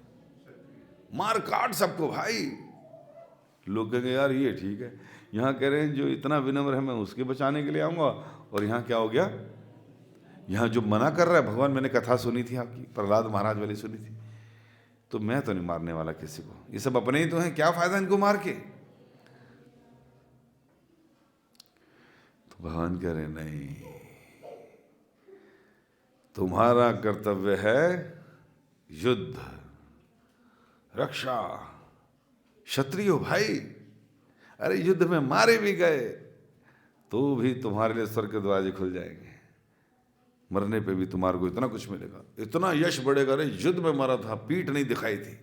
मार काट सबको भाई। लोग कहेंगे यार ये ठीक है। यहाँ कह रहे हैं जो इतना विनम्र है मैं उसके बचाने के लिए आऊँगा, और यहाँ क्या हो गया, यहाँ जो मना कर रहा है भगवान, मैंने कथा सुनी थी आपकी, प्रहलाद महाराज वाली सुनी थी, तो मैं तो नहीं मारने वाला किसी को, ये सब अपने ही तो हैं, क्या फायदा इनको मार के। तो भगवान कह रहे नहीं, तुम्हारा कर्तव्य है युद्ध, रक्षा, क्षत्रिय हो भाई। अरे युद्ध में मारे भी गए तो भी तुम्हारे लिए स्वर्ग के दरवाजे खुल जाएंगे, मरने पे भी तुम्हारे को इतना कुछ मिलेगा, इतना यश बढ़ेगा। अरे युद्ध में मरा था, पीठ नहीं दिखाई थी।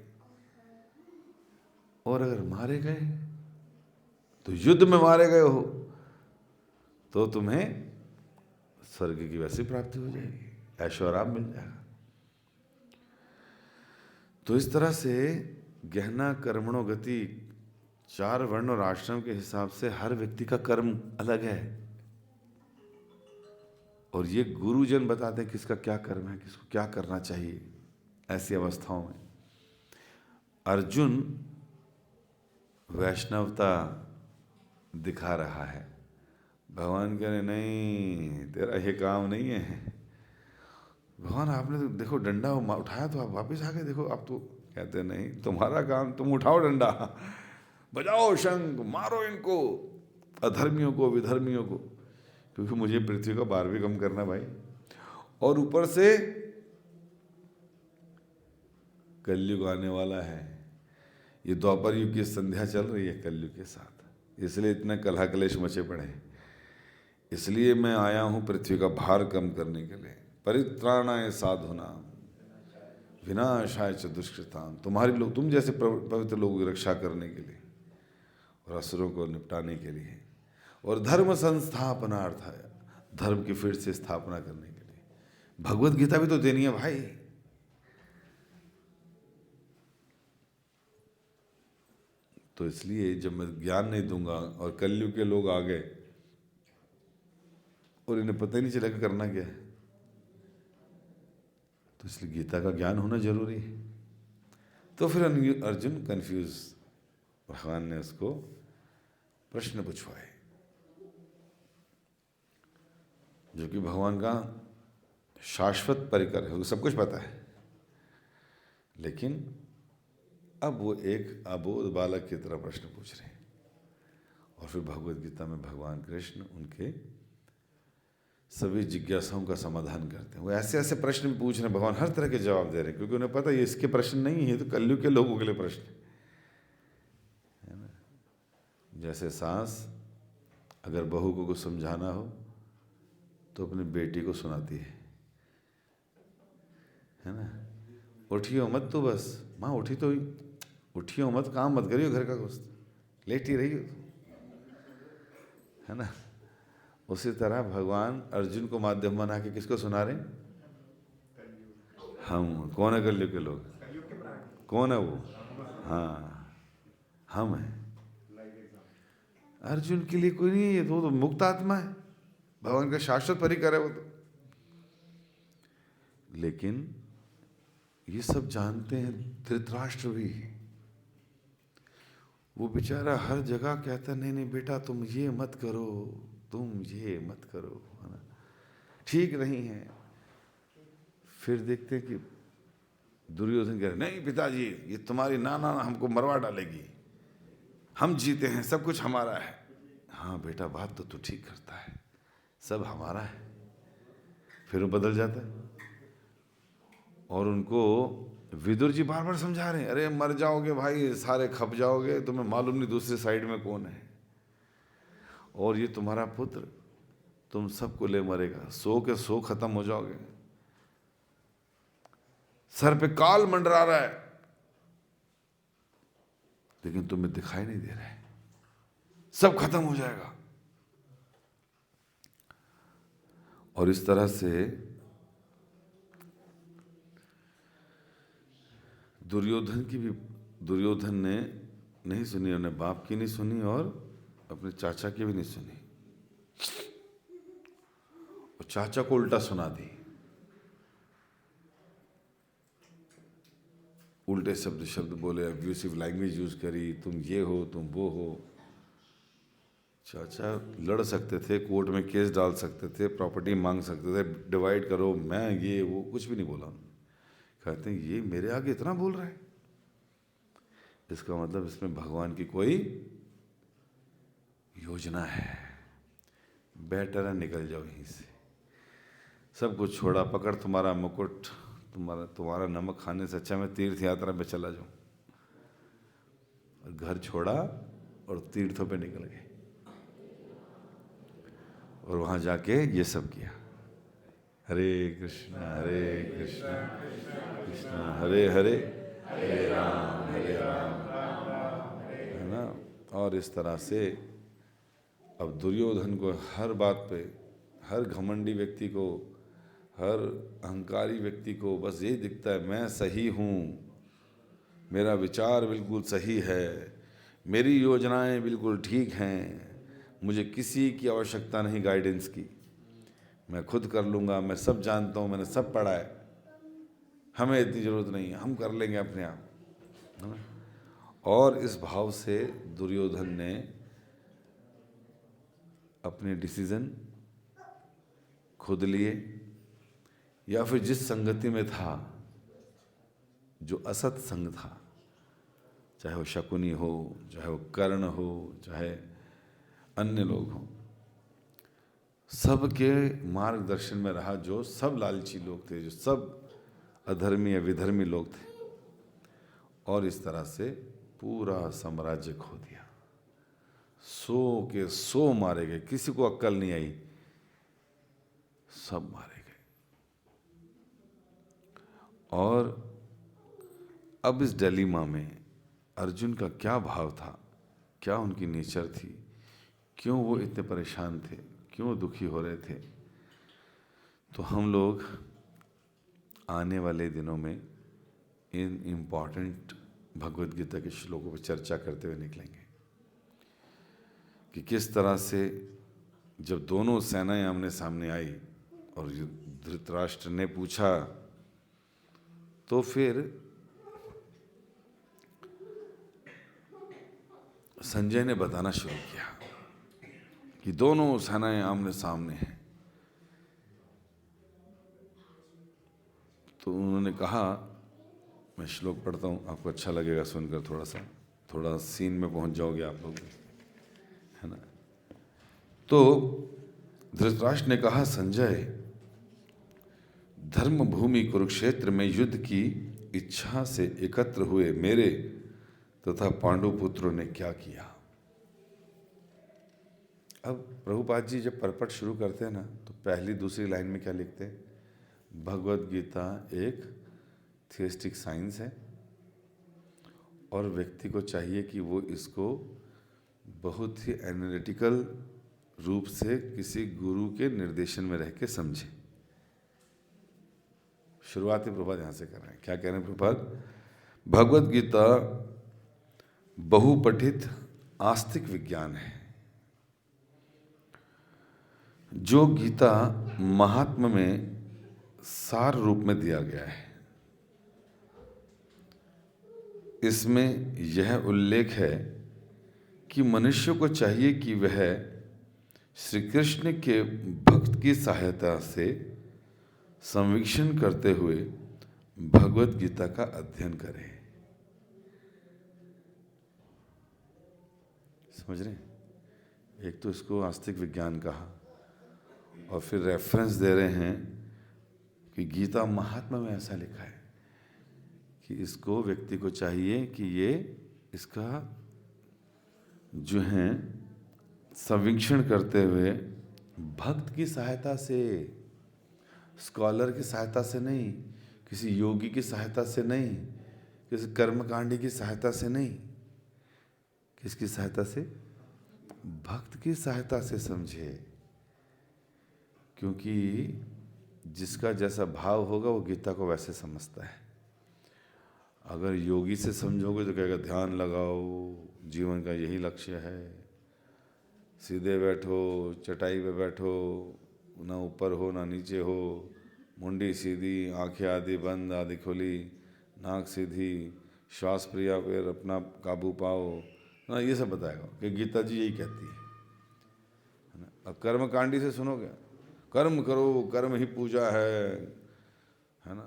और अगर मारे गए तो युद्ध में मारे गए हो तो तुम्हें स्वर्ग की वैसी प्राप्ति हो जाएगी, ऐशो आराम मिल जाएगा। तो इस तरह से गहना कर्मणो गति, 4 वर्ण और आश्रम के हिसाब से हर व्यक्ति का कर्म अलग है, और ये गुरुजन बताते हैं किसका क्या कर्म है, किसको क्या करना चाहिए ऐसी अवस्थाओं में। अर्जुन वैष्णवता दिखा रहा है, भगवान कह रहे नहीं तेरा ये काम नहीं है। भगवान आपने तो देखो डंडा उठाया तो आप वापस आ गए, देखो आप तो कहते नहीं तुम्हारा काम, तुम उठाओ डंडा, बजाओ शंख, मारो इनको अधर्मियों को, विधर्मियों को, क्योंकि मुझे पृथ्वी का भार भी कम करना भाई। और ऊपर से कलयुग आने वाला है, ये द्वापर युग की संध्या चल रही है कलयुग के साथ, इसलिए इतने कलह कलेश मचे पड़े हैं। इसलिए मैं आया हूँ पृथ्वी का भार कम करने के लिए, परित्राणाय साधुनां विनाशाय च दुष्कृतां, तुम्हारी लोग, तुम जैसे पवित्र लोगों की रक्षा करने के लिए और असुरों को निपटाने के लिए, और धर्म संस्थापनार्थाय, धर्म की फिर से स्थापना करने के लिए। भगवत गीता भी तो देनी है भाई। तो इसलिए जब मैं ज्ञान नहीं दूंगा और कलयुग के लोग आ गए और इन्हें पता ही नहीं चलेगा करना क्या है, तो इसलिए गीता का ज्ञान होना जरूरी है। तो फिर अर्जुन कंफ्यूज, भगवान ने उसको प्रश्न पूछवाए, जो कि भगवान का शाश्वत परिकर है, वो सब कुछ पता है, लेकिन अब वो एक अबोध बालक की तरह प्रश्न पूछ रहे हैं। और फिर भगवत गीता में भगवान कृष्ण उनके सभी जिज्ञासाओं का समाधान करते हैं। वो ऐसे ऐसे प्रश्न पूछ रहे हैं, भगवान हर तरह के जवाब दे रहे हैं, क्योंकि उन्हें पता है ये इसके प्रश्न नहीं है, तो कलयुग के लोगों के लिए प्रश्न है ना। जैसे सास अगर बहू को कुछ समझाना हो तो अपनी बेटी को सुनाती है ना। उठियो मत तो बस, माँ उठी तो ही, उठियो मत, काम मत करियो घर का कुछ, लेटी रहियो, है ना। उसी तरह भगवान अर्जुन को माध्यम बना के किसको सुना रहे हैं? हम। कौन है कलयुग के लोग? कौन है वो? हाँ, हम हैं। अर्जुन के लिए कोई नहीं है, ये तो मुक्त आत्मा है, भगवान का शाश्वत परिकर है वो तो। लेकिन ये सब जानते हैं धृतराष्ट्र भी, वो बेचारा हर जगह कहता नहीं नहीं बेटा तुम ये मत करो, तुम ये मत करो, है ना, ठीक नहीं है। फिर देखते हैं कि दुर्योधन कह रहे नहीं पिताजी ये तुम्हारी नाना हमको मरवा डालेगी, हम जीते हैं, सब कुछ हमारा है। हाँ बेटा बात तो तू ठीक करता है, सब हमारा है। फिर वो बदल जाता है, और उनको विदुर जी बार बार समझा रहे हैं, अरे मर जाओगे भाई, सारे खप जाओगे, तुम्हें मालूम नहीं दूसरी साइड में कौन है, और ये तुम्हारा पुत्र तुम सबको ले मरेगा, 100 के 100 खत्म हो जाओगे, सर पे काल मंडरा रहा है लेकिन तुम्हें दिखाई नहीं दे रहा है, सब खत्म हो जाएगा। और इस तरह से दुर्योधन ने नहीं सुनी, उन्हें बाप की नहीं सुनी और अपने चाचा की भी नहीं सुनी, और चाचा को उल्टा सुना दी, उल्टे शब्द शब्द बोले, अब्यूसिव लैंग्वेज यूज करी, तुम ये हो, तुम वो हो। चाचा लड़ सकते थे, कोर्ट में केस डाल सकते थे, प्रॉपर्टी मांग सकते थे, डिवाइड करो, मैं ये वो कुछ भी नहीं बोला। कहते हैं ये मेरे आगे इतना बोल रहा है, इसका मतलब इसमें भगवान की कोई योजना है, बेटर है निकल जाओ यहीं से। सब कुछ छोड़ा, पकड़ तुम्हारा मुकुट, तुम्हारा नमक खाने से अच्छा मैं तीर्थ यात्रा पे चला जाऊं। और घर छोड़ा और तीर्थों पे निकल गए, और वहां जाके ये सब किया, हरे कृष्णा कृष्णा हरे हरे, हरे राम है ना। और इस तरह से अब दुर्योधन को हर बात पे, हर घमंडी व्यक्ति को, हर अहंकारी व्यक्ति को बस यही दिखता है, मैं सही हूँ, मेरा विचार बिल्कुल सही है, मेरी योजनाएं बिल्कुल ठीक हैं, मुझे किसी की आवश्यकता नहीं गाइडेंस की, मैं खुद कर लूँगा, मैं सब जानता हूँ, मैंने सब पढ़ा है, हमें इतनी ज़रूरत नहीं है, हम कर लेंगे अपने आप, है ना। और इस भाव से दुर्योधन ने अपने डिसीजन खुद लिए, या फिर जिस संगति में था, जो असत संग था, चाहे वो शकुनी हो, चाहे वो कर्ण हो, चाहे अन्य लोग हों, सबके मार्गदर्शन में रहा, जो सब लालची लोग थे, जो सब अधर्मी या विधर्मी लोग थे, और इस तरह से पूरा साम्राज्य खो दिया। 100 के 100 मारे गए, किसी को अक्ल नहीं आई, सब मारे गए। और अब इस डिलेमा में अर्जुन का क्या भाव था, क्या उनकी नेचर थी, क्यों वो इतने परेशान थे, क्यों दुखी हो रहे थे, तो हम लोग आने वाले दिनों में इन इम्पॉर्टेंट भगवद गीता के श्लोकों पर चर्चा करते हुए निकलेंगे कि किस तरह से जब दोनों सेनाएं आमने सामने आई और धृतराष्ट्र ने पूछा, तो फिर संजय ने बताना शुरू किया कि दोनों सेनाएं आमने सामने हैं। तो उन्होंने कहा, मैं श्लोक पढ़ता हूँ, आपको अच्छा लगेगा सुनकर, थोड़ा सीन में पहुंच जाओगे आप लोग, है ना। तो धृतराष्ट्र ने कहा, संजय, धर्म भूमि कुरुक्षेत्र में युद्ध की इच्छा से एकत्र हुए मेरे तथा पांडु पुत्रों ने क्या किया। अब प्रभुपाद जी जब परपट शुरू करते हैं ना, तो पहली दूसरी लाइन में क्या लिखते हैं, भगवद गीता एक थियोस्टिक साइंस है, और व्यक्ति को चाहिए कि वो इसको बहुत ही एनालिटिकल रूप से किसी गुरु के निर्देशन में रह के समझे। शुरुआती प्रभात यहाँ से कर रहे हैं। क्या कह रहे हैं प्रभात? भगवद गीता बहुपठित आस्तिक विज्ञान है, जो गीता महात्म्य में सार रूप में दिया गया है। इसमें यह उल्लेख है कि मनुष्य को चाहिए कि वह श्री कृष्ण के भक्त की सहायता से संवीक्षण करते हुए भगवद गीता का अध्ययन करे। समझ रहे हैं? एक तो इसको आस्तिक विज्ञान कहा, और फिर रेफरेंस दे रहे हैं कि गीता महात्मा में ऐसा लिखा है कि इसको व्यक्ति को चाहिए कि ये इसका जो है संवीक्षण करते हुए भक्त की सहायता से, स्कॉलर की सहायता से नहीं, किसी योगी की सहायता से नहीं, किसी कर्मकांडी की सहायता से नहीं, किसकी सहायता से? भक्त की सहायता से समझे। क्योंकि जिसका जैसा भाव होगा वो गीता को वैसे समझता है। अगर योगी से समझोगे तो कहेगा ध्यान लगाओ, जीवन का यही लक्ष्य है, सीधे बैठो, चटाई पे बैठो, ना ऊपर हो ना नीचे हो, मुंडी सीधी, आंखें आधी बंद आधी खुली, नाक सीधी, श्वास क्रिया पर अपना काबू पाओ ना, ये सब बताएगा कि गीता जी यही कहती है ना। अब कर्म कांडी से सुनोगे, कर्म करो, कर्म ही पूजा है ना।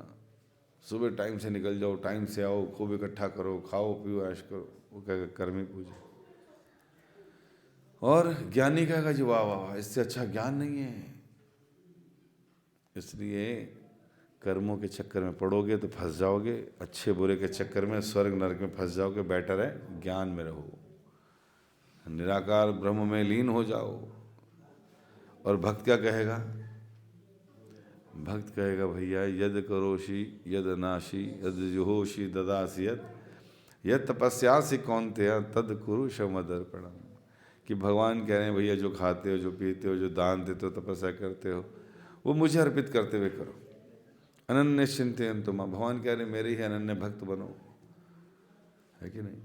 सुबह टाइम से निकल जाओ, टाइम से आओ, खूब इकट्ठा करो, खाओ पियो ऐश करो, वो कहेगा कर्म ही पूजा। और ज्ञानी कहेगा जी वाह वाह वाह, इससे अच्छा ज्ञान नहीं है। इसलिए कर्मों के चक्कर में पड़ोगे तो फंस जाओगे, अच्छे बुरे के चक्कर में स्वर्ग नरक में फंस जाओगे। बेटर है ज्ञान में रहो, निराकार ब्रह्म में लीन हो जाओ। और भक्त क्या कहेगा? भक्त कहेगा भैया यद करोषि यद नाशी यद जुहोषि ददासि यद तपस्यासि कौन्तेय तद कुरु मदर्पणम। कि भगवान कह रहे हैं भैया जो खाते हो, जो पीते हो, जो दान देते हो, तपस्या करते हो, वो मुझे अर्पित करते हुए करो। अनन्य चिंतन तुम, भगवान कह रहे मेरे ही अनन्य भक्त बनो, है कि नहीं।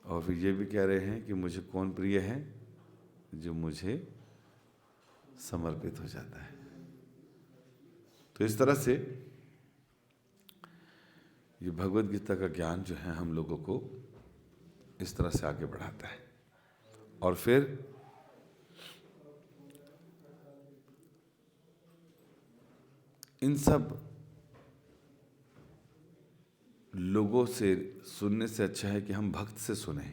और फिर ये भी कह रहे हैं कि मुझे कौन प्रिय है? जो मुझे समर्पित हो जाता है। तो इस तरह से ये भगवत गीता का ज्ञान जो है हम लोगों को इस तरह से आगे बढ़ाता है। और फिर इन सब लोगों से सुनने से अच्छा है कि हम भक्त से सुने।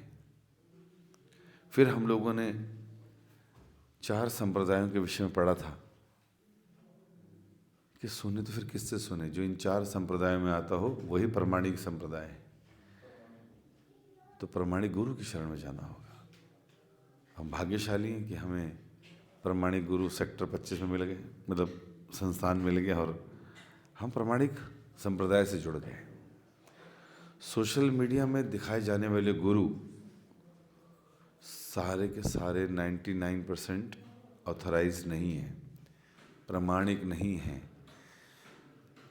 फिर हम लोगों ने 4 संप्रदायों के विषय में पढ़ा था कि सुने तो फिर किससे सुने? जो इन 4 संप्रदायों में आता हो वही प्रमाणिक संप्रदाय है। तो प्रमाणिक गुरु की शरण में जाना होगा। हम भाग्यशाली हैं कि हमें प्रमाणिक गुरु सेक्टर 25 में मिल गए, मतलब संस्थान मिल गया, और हम प्रमाणिक संप्रदाय से जुड़ गए। सोशल मीडिया में दिखाए जाने वाले गुरु सारे के सारे 99% ऑथराइज नहीं हैं, प्रमाणिक नहीं हैं।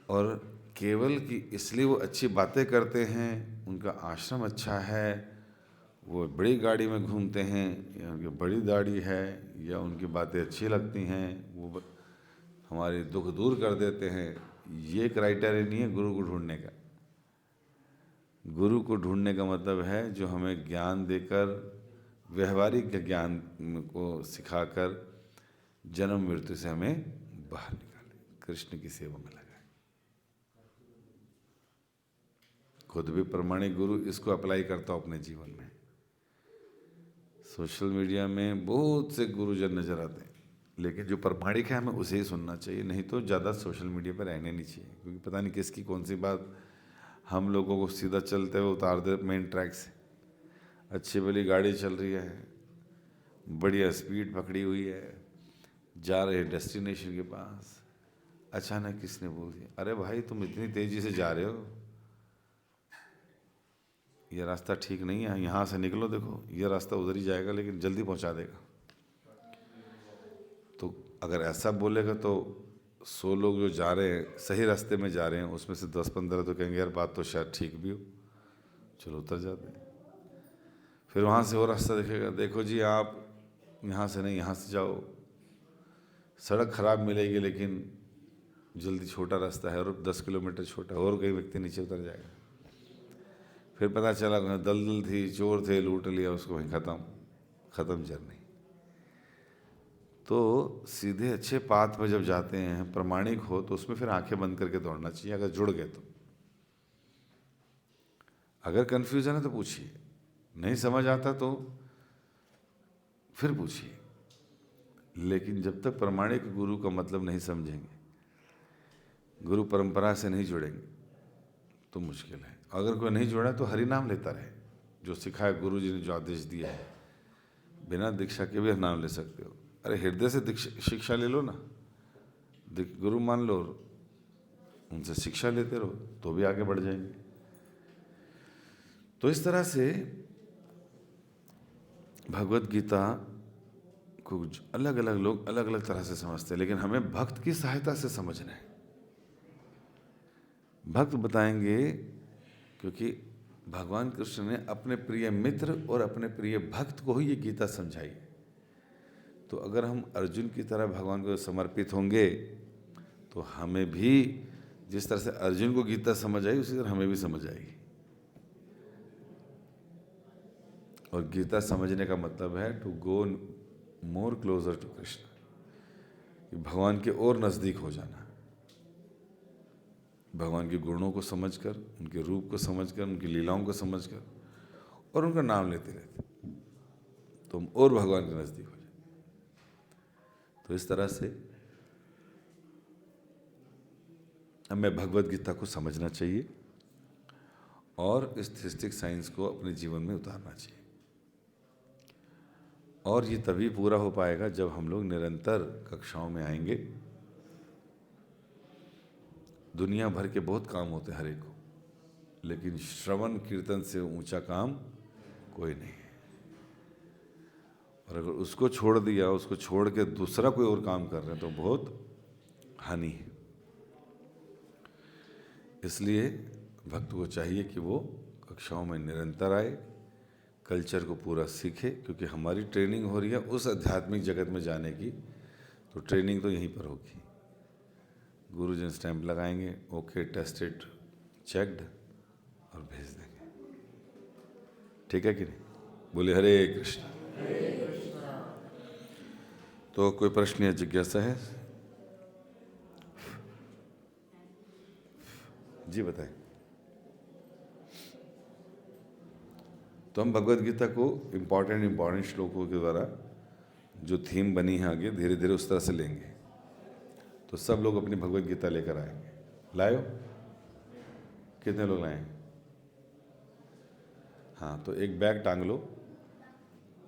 और केवल कि इसलिए वो अच्छी बातें करते हैं, उनका आश्रम अच्छा है, वो बड़ी गाड़ी में घूमते हैं, या उनकी बड़ी दाढ़ी है, या उनकी बातें अच्छी लगती हैं, वो हमारे दुख दूर कर देते हैं, ये क्राइटेरिया नहीं है गुरु को ढूंढने का। गुरु को ढूंढने का मतलब है जो हमें ज्ञान देकर, व्यवहारिक ज्ञान को सिखाकर जन्म मृत्यु से हमें बाहर निकाले, कृष्ण की सेवा में लगाए। खुद भी प्रमाणिक गुरु इसको अप्लाई करता हूँ अपने जीवन में। सोशल मीडिया में बहुत से गुरुजन नजर आते हैं, लेकिन जो प्रमाणिक है हमें उसे ही सुनना चाहिए, नहीं तो ज़्यादा सोशल मीडिया पर रहने नहीं चाहिए। क्योंकि पता नहीं किसकी कौन सी बात हम लोगों को सीधा चलते हुए उतार दे मेन ट्रैक से। अच्छी भली गाड़ी चल रही है, बढ़िया स्पीड पकड़ी हुई है, जा रहे हैं डेस्टिनेशन के पास, अचानक किसने बोल दिया अरे भाई तुम इतनी तेज़ी से जा रहे हो, ये रास्ता ठीक नहीं है, यहाँ से निकलो, देखो ये रास्ता उधर ही जाएगा लेकिन जल्दी पहुँचा देगा। तो अगर ऐसा बोलेगा तो 100 लोग जो जा रहे हैं, सही रास्ते में जा रहे हैं, उसमें से 10-15 तो कहेंगे यार बात तो शायद ठीक भी हो, चलो उतर जाते हैं। फिर वहाँ से वो रास्ता दिखेगा, देखो जी आप यहाँ से नहीं यहाँ से जाओ, सड़क खराब मिलेगी लेकिन जल्दी छोटा रास्ता है, और 10 किलोमीटर छोटा, और कई व्यक्ति नीचे उतर जाएगा। फिर पता चला दलदल थी, चोर थे, लूट लिया उसको, वहीं ख़त्म जर्नी। तो सीधे अच्छे पाथ में जब जाते हैं, प्रमाणिक हो, तो उसमें फिर आंखें बंद करके दौड़ना चाहिए। अगर जुड़ गए तो, अगर कन्फ्यूजन है तो पूछिए, नहीं समझ आता तो फिर पूछिए। लेकिन जब तक प्रमाणिक गुरु का मतलब नहीं समझेंगे, गुरु परंपरा से नहीं जुड़ेंगे, तो मुश्किल है। अगर कोई नहीं जुड़ा तो हरि नाम लेता रहे, जो सिखाया गुरु जी ने, जो आदेश दिया है। बिना दीक्षा के भी नाम ले सकते हो। अरे हृदय से शिक्षा ले लो ना, गुरु मान लो, उनसे शिक्षा लेते रहो, तो भी आगे बढ़ जाएंगे। तो इस तरह से भगवत गीता को अलग अलग लोग अलग अलग तरह से समझते हैं, लेकिन हमें भक्त की सहायता से समझना है। भक्त बताएंगे, क्योंकि भगवान कृष्ण ने अपने प्रिय मित्र और अपने प्रिय भक्त को ही ये गीता समझाई। तो अगर हम अर्जुन की तरह भगवान को समर्पित होंगे तो हमें भी जिस तरह से अर्जुन को गीता समझ आई उसी तरह हमें भी समझ आएगी। और गीता समझने का मतलब है to go more closer to Krishna, कि भगवान के और नज़दीक हो जाना, भगवान के गुणों को समझकर, उनके रूप को समझकर, उनकी लीलाओं को समझकर और उनका नाम लेते रहते तो हम और भगवान के नज़दीक हो जाए। तो इस तरह से हमें भगवद गीता को समझना चाहिए और इस थिस्टिक साइंस को अपने जीवन में उतारना चाहिए। और ये तभी पूरा हो पाएगा जब हम लोग निरंतर कक्षाओं में आएंगे। दुनिया भर के बहुत काम होते हैं हर एक को, लेकिन श्रवण कीर्तन से ऊंचा काम कोई नहीं है। और अगर उसको छोड़ दिया, उसको छोड़ के दूसरा कोई और काम कर रहे हैं तो बहुत हानि है। इसलिए भक्त को चाहिए कि वो कक्षाओं में निरंतर आए, कल्चर को पूरा सीखे, क्योंकि हमारी ट्रेनिंग हो रही है उस आध्यात्मिक जगत में जाने की, तो ट्रेनिंग तो यहीं पर होगी। गुरुजन स्टैंप लगाएंगे, ओके टेस्टेड चेक्ड, और भेज देंगे। ठीक है कि नहीं? बोले हरे कृष्ण। तो कोई प्रश्न या जिज्ञासा है? जी बताएं। तो हम भगवद गीता को इम्पॉर्टेंट श्लोकों के द्वारा जो थीम बनी है आगे धीरे धीरे उस तरह से लेंगे। तो सब लोग अपनी भगवद गीता लेकर आएंगे। लायो? कितने लोग लाए? हाँ, तो एक बैग टांग लो,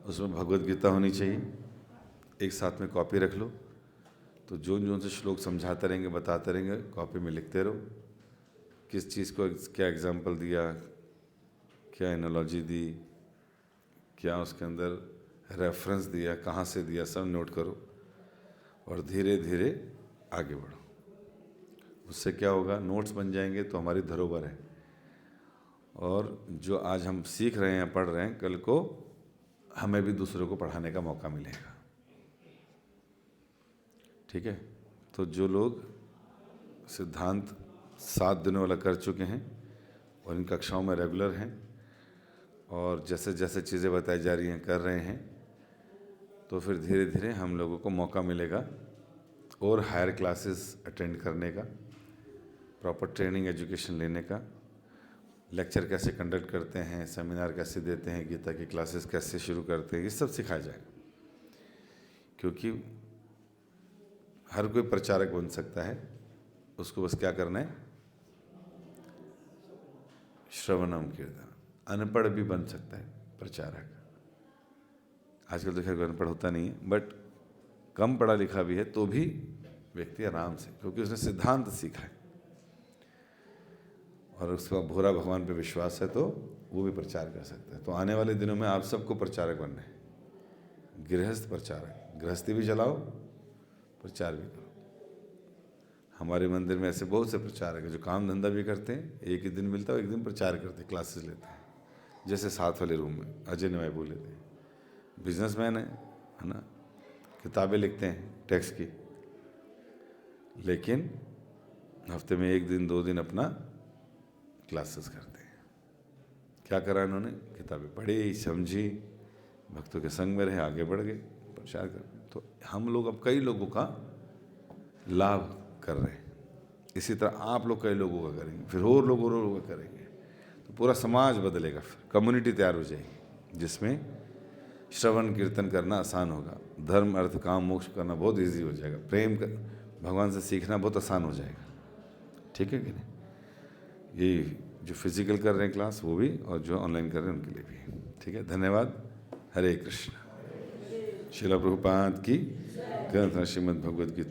उसमें भगवद गीता होनी चाहिए, एक साथ में कॉपी रख लो। तो जो से श्लोक समझाते रहेंगे, बताते रहेंगे, कॉपी में लिखते रहो। किस चीज़ को क्या एग्जाम्पल दिया, क्या एनालॉजी दी, क्या उसके अंदर रेफरेंस दिया, कहाँ से दिया, सब नोट करो और धीरे धीरे आगे बढ़ो। उससे क्या होगा, नोट्स बन जाएंगे तो हमारी धरोहर है। और जो आज हम सीख रहे हैं, पढ़ रहे हैं, कल को हमें भी दूसरों को पढ़ाने का मौका मिलेगा। ठीक है? तो जो लोग सिद्धांत 7 दिनों वाला कर चुके हैं और इन कक्षाओं में रेगुलर हैं और जैसे जैसे चीज़ें बताई जा रही हैं कर रहे हैं, तो फिर धीरे धीरे हम लोगों को मौका मिलेगा और हायर क्लासेस अटेंड करने का, प्रॉपर ट्रेनिंग एजुकेशन लेने का, लेक्चर कैसे कंडक्ट करते हैं, सेमिनार कैसे देते हैं, गीता की क्लासेस कैसे शुरू करते हैं, ये सब सिखाया जाएगा। क्योंकि हर कोई प्रचारक बन सकता है, उसको बस क्या करना है, श्रवणम कीर्तन। अनपढ़ भी बन सकता है प्रचारक। आजकल तो खैर अनपढ़ होता नहीं है, बट कम पढ़ा लिखा भी है तो भी व्यक्ति आराम से, क्योंकि उसने सिद्धांत सीखा है और उसका भूरा भगवान पे विश्वास है, तो वो भी प्रचार कर सकता है। तो आने वाले दिनों में आप सबको प्रचारक बनना है, गृहस्थ प्रचारक। गृहस्थी भी चलाओ, प्रचार भी करो। हमारे मंदिर में ऐसे बहुत से प्रचारक हैं जो काम धंधा भी करते हैं, एक ही दिन मिलता है, एक दिन प्रचार करते हैं, क्लासेस लेते हैं। जैसे साथ वाले रूम में अजय नवाई बोले थे, बिजनेसमैन है ना, किताबें लिखते हैं टैक्स की, लेकिन हफ्ते में 1 दिन 2 दिन अपना क्लासेस करते हैं। क्या करा इन्होंने, किताबें पढ़ी, समझी, भक्तों के संग में रहे, आगे बढ़ गए, प्रचार कर। तो हम लोग अब कई लोगों का लाभ कर रहे हैं। इसी तरह आप लोग कई लोगों का करेंगे, फिर और लोगों का करेंगे, तो पूरा समाज बदलेगा, फिर कम्युनिटी तैयार हो जाएगी जिसमें श्रवण कीर्तन करना आसान होगा, धर्म अर्थ काम मोक्ष करना बहुत इजी हो जाएगा, प्रेम कर भगवान से सीखना बहुत आसान हो जाएगा। ठीक है कि नहीं? ये जो फिजिकल कर रहे हैं क्लास वो भी, और जो ऑनलाइन कर रहे हैं उनके लिए भी। ठीक है, धन्यवाद। हरे कृष्ण। श्रील प्रभुपाद की ग्रंथ श्रीमद् भगवद गीता।